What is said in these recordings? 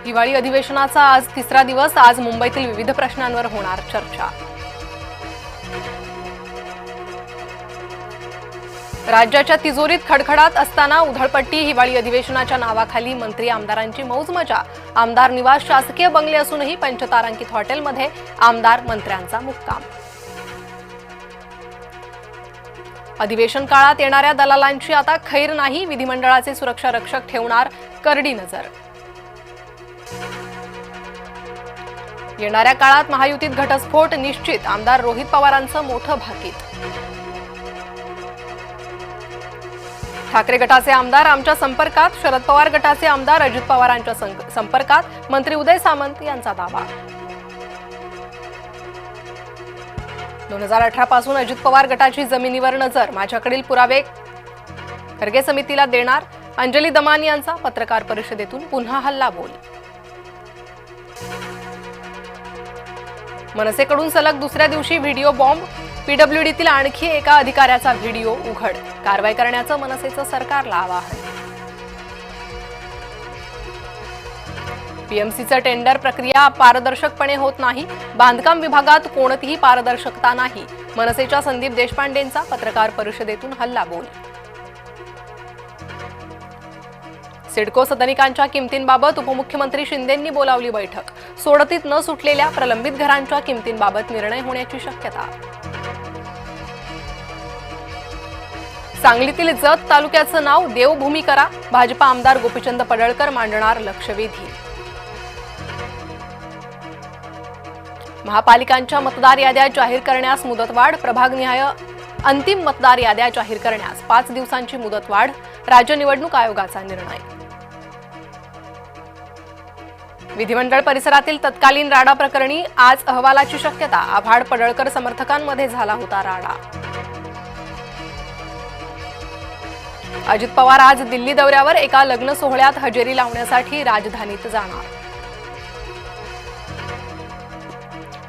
हिवाळी अधिवेशनाचा आज तिसरा दिवस। आज मुंबईतील विविध प्रश्नांवर होणार चर्चा। राज्याच्या तिजोरीत खडखडाट असताना उधळपट्टी। हिवाळी अधिवेशनाच्या नावाखाली मंत्री आमदारांची मौजमजा। आमदार निवास शासकीय बंगले असूनही पंचतारांकित हॉटेलमध्ये आमदार मंत्र्यांचा मुक्काम। अधिवेशन काळात येणाऱ्या दलालांची आता खैर नाही। विधिमंडळाचे सुरक्षा रक्षक ठेवणार करडी नजर। येणाऱ्या काळात महायुतीत घटस्फोट निश्चित। आमदार रोहित पवारांचं मोठं भाकीत। ठाकरे गटाचे आमदार आमच्या संपर्कात। शरद पवार गटाचे आमदार अजित पवारांच्या संपर्कात। मंत्री उदय सामंत यांचा दावा। 2018 पासून अजित पवार गटाची जमिनीवर नजर। माझ्याकडील पुरावे खर्गे समितीला देणार। अंजली दमानी यांचा पत्रकार परिषदेतून पुन्हा हल्लाबोल। मनसेकडून सलग दुसऱ्या दिवशी व्हिडिओ बॉम्ब। पीडब्ल्यूडीतील आणखी एका अधिकाऱ्याचा व्हिडिओ उघड। कारवाई करण्याचं मनसेचं सरकारला आवाहन। पीएमसीचं टेंडर प्रक्रिया पारदर्शकपणे होत नाही। बांधकाम विभागात कोणतीही पारदर्शकता नाही। मनसेच्या संदीप देशपांडेंचा पत्रकार परिषदेतून हल्लाबोल। सिडको सदनिकांच्या किमतींबाबत उपमुख्यमंत्री शिंदेंनी बोलावली बैठक। सोडतीत न सुटलेल्या प्रलंबित घरांच्या किमतींबाबत निर्णय होण्याची शक्यता। सांगलीतील जत तालुक्याचं नाव देवभूमी करा। भाजपा आमदार गोपीचंद पडळकर मांडणार लक्षवेधी। महापालिकांच्या मतदार याद्या जाहीर करण्यास मुदतवाढ। प्रभागनिहाय अंतिम मतदार याद्या जाहीर करण्यास 5 दिवसांची मुदतवाढ। राज्य निवडणूक आयोगाचा निर्णय। विधिमंडळ परिसरातील तत्कालीन राडा प्रकरणी आज अहवालाची शक्यता। आभाड पडळकर समर्थकांमध्ये झाला होता राडा। अजित पवार आज दिल्ली दौऱ्यावर। एका लग्न सोहळ्यात हजेरी लावण्यासाठी राजधानीत जाणार।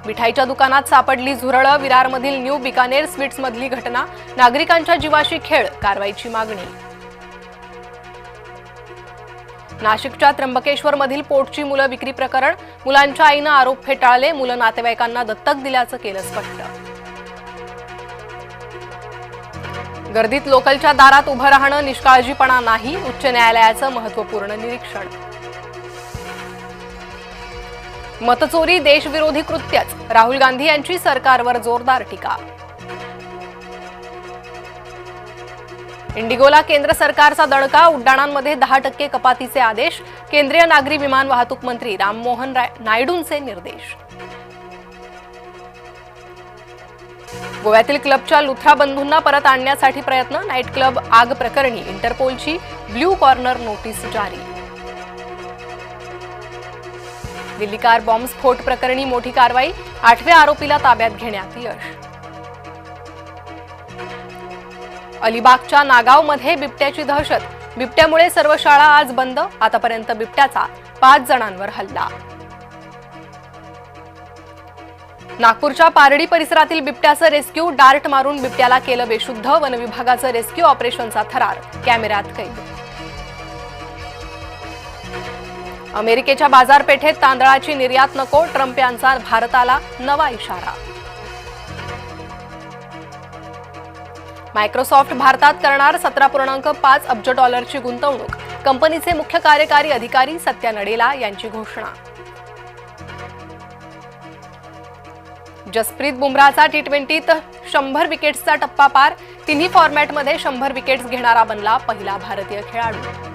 मिठाईच्या दुकानात सापडली झुरळं। विरारमधील न्यू बिकानेर स्वीट्स मधली घटना। नागरिकांच्या जीवाशी खेळ। कारवाईची मागणी। नाशिकच्या त्र्यंबकेश्वर मधील पोटची मुलं विक्री प्रकरण। मुलांच्या आईनं आरोप फेटाळले। मुलं नातेवाईकांना दत्तक दिल्याचं केलं स्पष्ट। गर्दीत लोकलच्या दारात उभं राहणं निष्काळजीपणा नाही। उच्च न्यायालयाचं महत्त्वपूर्ण निरीक्षण। मतचोरी देशविरोधी कृत्यच। राहुल गांधी यांची सरकारवर जोरदार टीका। इंडिगोला केंद्र सरकारचा दणका। उड्डाणांमध्ये 10% कपातीचे आदेश। केंद्रीय नागरी विमान वाहतूक मंत्री राममोहन नायडूंचे निर्देश। गोव्यातील क्लबच्या लुथरा बंधूंना परत आणण्यासाठी प्रयत्न। नाईट क्लब आग प्रकरणी इंटरपोलची ब्ल्यू कॉर्नर नोटीस जारी। दिल्ली कार बॉम्ब स्फोट प्रकरणी मोठी कारवाई। 8व्या आरोपीला ताब्यात घेण्यात यश। अलिबागच्या नागावमध्ये बिबट्याची दहशत। बिबट्यामुळे सर्व शाळा आज बंद। आतापर्यंत बिबट्याचा 5 जणांवर हल्ला। नागपूरच्या पारडी परिसरातील बिबट्याचं रेस्क्यू। डार्ट मारून बिबट्याला केलं बेशुद्ध। वनविभागाचं रेस्क्यू ऑपरेशनचा थरार कॅमेऱ्यात कैद। अमेरिकेच्या बाजारपेठेत तांदळाची निर्यात नको। ट्रम्प यांचा भारताला नवा इशारा। मायक्रोसॉफ्ट भारतात करणार $17.5 अब्ज गुंतवणूक। कंपनीचे मुख्य कार्यकारी अधिकारी सत्या नडेला यांची घोषणा। जसप्रीत बुमराहचा T20त 100 विकेट्सचा टप्पा पार। तिन्ही फॉर्मॅटमध्ये 100 विकेट्स घेणारा बनला पहिला भारतीय खेळाडू।